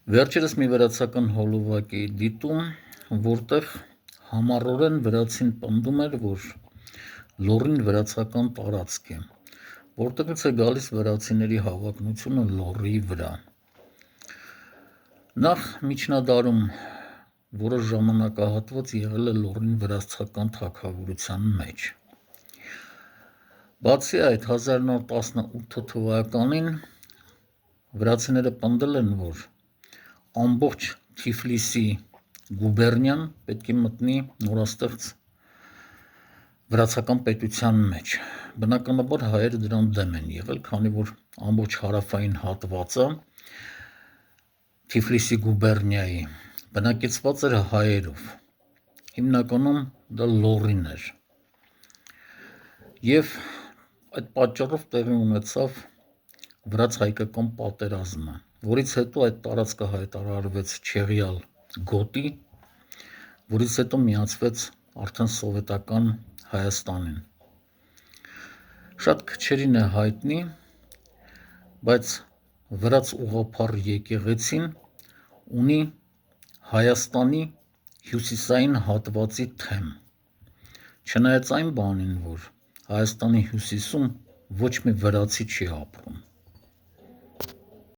Վերջերս մի վրացական հոլովակ էի դիտում, որտեղ համառորեն վրացին պնդում էր, որ լոռին վրացական տարածք է, որտեղից է գալիս վրացիների հավակնությունը լոռի վրա։ Նախ միջնադարում որոշ ժամանակահատված եղել է լոռին վրացական թագավորության մեջ։ Բացի այդ 1918 թվականին վրացիները պնդել են, որ ամբողջ Թիֆլիսի գուբերնիան պետք է մտնի նորաստեղծ վրացական պետության մեջ։ Բնականաբար հայերը դրան դեմ են եղել, քանի որ ամբողջ հարավային հատվածը Թիֆլիսի գուբերնիայի բնակեցված էր հայերով, հիմնականում դա լոռին էր, և այդ պատճառով տեղի ունեցավ վրաց-հայկական պատերազմը, որից հետո այդ տարածքը հայտարարվեց չեղյալ գոտի, որից հետո միացվեց արդեն սովետական Հայաստանին։ Շատ քչերին է հայտնի, բայց վրաց ուղղափառ եկեղեցին ունի Հայաստանի հյուսիսային հատվածի թեմ, չնայած այն բանին, որ Հայաստանի հյուսիսում ոչ մի վրացի չի ապրում։